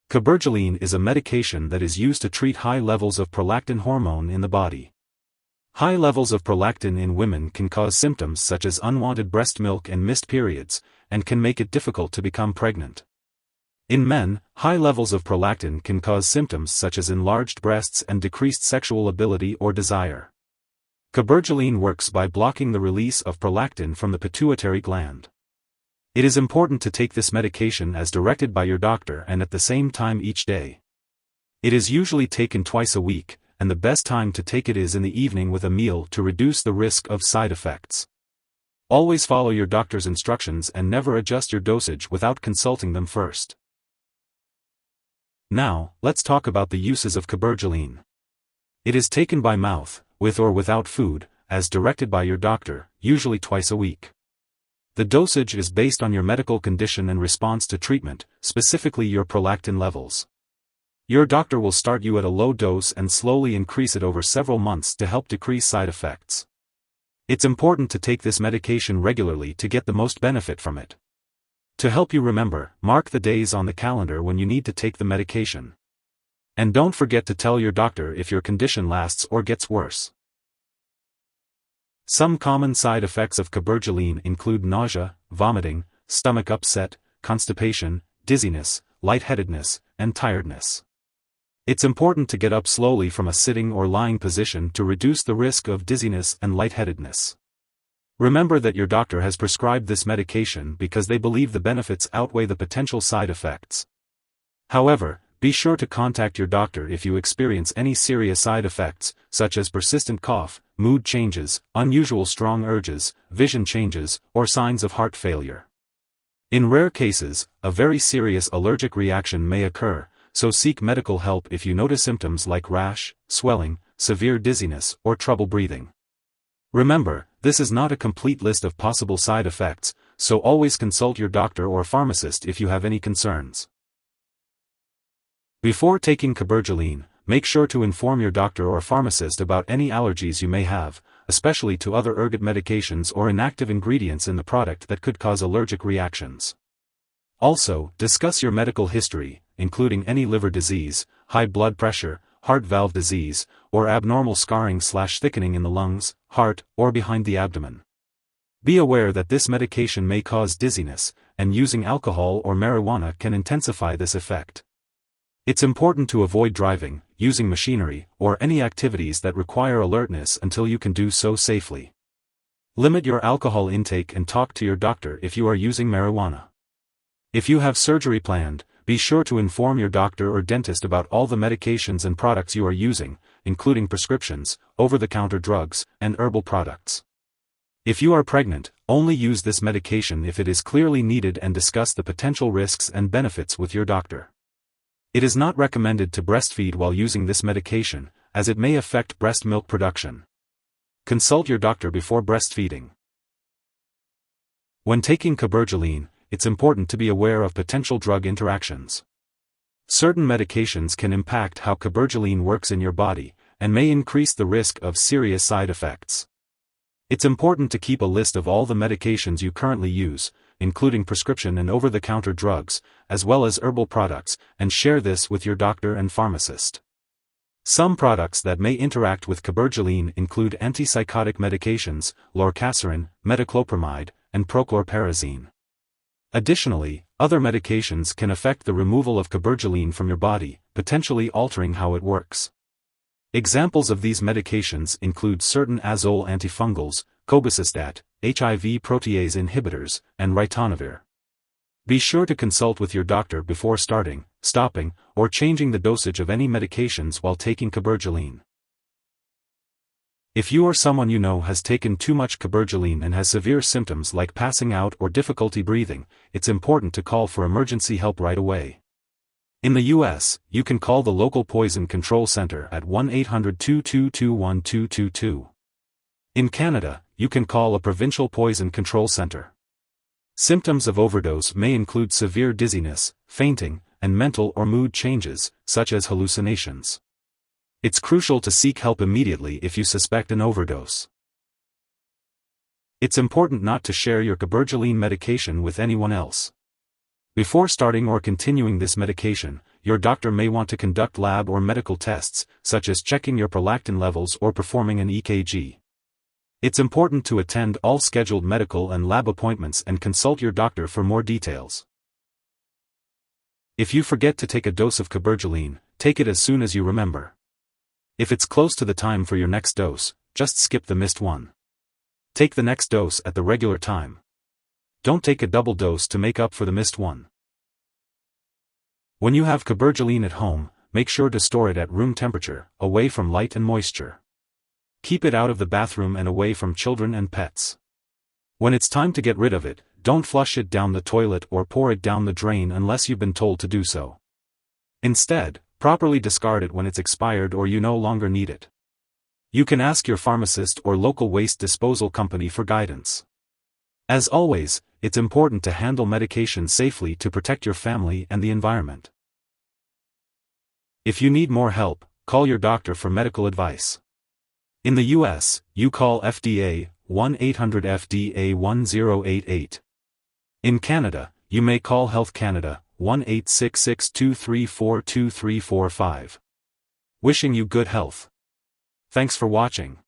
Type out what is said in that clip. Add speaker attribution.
Speaker 1: Cabergoline is a medication that is used to treat high levels of prolactin hormone in the body. High levels of prolactin in women can cause symptoms such as unwanted breast milk and missed periods, and can make it difficult to become pregnant. In men, high levels of prolactin can cause symptoms such as enlarged breasts and decreased sexual ability or desire. Cabergoline works by blocking the release of prolactin from the pituitary gland. It is important to take this medication as directed by your doctor and at the same time each day. It is usually taken twice a week, and the best time to take it is in the evening with a meal to reduce the risk of side effects. Always follow your doctor's instructions and never adjust your dosage without consulting them first. Now, let's talk about the uses of Cabergoline. It is taken by mouth, with or without food, as directed by your doctor, usually twice a week. The dosage is based on your medical condition and response to treatment, specifically your prolactin levels. Your doctor will start you at a low dose and slowly increase it over several months to help decrease side effects. It's important to take this medication regularly to get the most benefit from it. To help you remember, mark the days on the calendar when you need to take the medication. And don't forget to tell your doctor if your condition lasts or gets worse. Some common side effects of Cabergoline include nausea, vomiting, stomach upset, constipation, dizziness, lightheadedness, and tiredness. It's important to get up slowly from a sitting or lying position to reduce the risk of dizziness and lightheadedness. Remember that your doctor has prescribed this medication because they believe the benefits outweigh the potential side effects. However, be sure to contact your doctor if you experience any serious side effects, such as persistent cough, mood changes, unusual strong urges, vision changes, or signs of heart failure. In rare cases, a very serious allergic reaction may occur, so seek medical help if you notice symptoms like rash, swelling, severe dizziness, or trouble breathing. Remember, this is not a complete list of possible side effects, so always consult your doctor or pharmacist if you have any concerns. Before taking Cabergoline, make sure to inform your doctor or pharmacist about any allergies you may have, especially to other ergot medications or inactive ingredients in the product that could cause allergic reactions. Also, discuss your medical history, including any liver disease, high blood pressure, heart valve disease, or abnormal scarring/thickening in the lungs, heart, or behind the abdomen. Be aware that this medication may cause dizziness, and using alcohol or marijuana can intensify this effect. It's important to avoid driving, using machinery, or any activities that require alertness until you can do so safely. Limit your alcohol intake and talk to your doctor if you are using marijuana. If you have surgery planned, be sure to inform your doctor or dentist about all the medications and products you are using, including prescriptions, over-the-counter drugs, and herbal products. If you are pregnant, only use this medication if it is clearly needed and discuss the potential risks and benefits with your doctor. It is not recommended to breastfeed while using this medication, as it may affect breast milk production. Consult your doctor before breastfeeding. When taking Cabergoline, it's important to be aware of potential drug interactions. Certain medications can impact how Cabergoline works in your body, and may increase the risk of serious side effects. It's important to keep a list of all the medications you currently use, including prescription and over-the-counter drugs, as well as herbal products, and share this with your doctor and pharmacist. Some products that may interact with Cabergoline include antipsychotic medications, lorcaserin, metoclopramide, and prochlorperazine. Additionally, other medications can affect the removal of Cabergoline from your body, potentially altering how it works. Examples of these medications include certain azole antifungals, cobicistat, HIV protease inhibitors, and ritonavir. Be sure to consult with your doctor before starting, stopping, or changing the dosage of any medications while taking Cabergoline. If you or someone you know has taken too much Cabergoline and has severe symptoms like passing out or difficulty breathing, it's important to call for emergency help right away. In the U.S., you can call the local poison control center at 1-800-222-1222. In Canada, you can call a provincial poison control center. Symptoms of overdose may include severe dizziness, fainting, and mental or mood changes, such as hallucinations. It's crucial to seek help immediately if you suspect an overdose. It's important not to share your Cabergoline medication with anyone else. Before starting or continuing this medication, your doctor may want to conduct lab or medical tests, such as checking your prolactin levels or performing an EKG. It's important to attend all scheduled medical and lab appointments and consult your doctor for more details. If you forget to take a dose of Cabergoline, take it as soon as you remember. If it's close to the time for your next dose, just skip the missed one. Take the next dose at the regular time. Don't take a double dose to make up for the missed one. When you have Cabergoline at home, make sure to store it at room temperature, away from light and moisture. Keep it out of the bathroom and away from children and pets. When it's time to get rid of it, don't flush it down the toilet or pour it down the drain unless you've been told to do so. Instead, properly discard it when it's expired or you no longer need it. You can ask your pharmacist or local waste disposal company for guidance. As always, it's important to handle medication safely to protect your family and the environment. If you need more help, call your doctor for medical advice. In the US, you call FDA, 1-800-FDA-1088. In Canada, you may call Health Canada, 1-866-234-2345. Wishing you good health. Thanks for watching.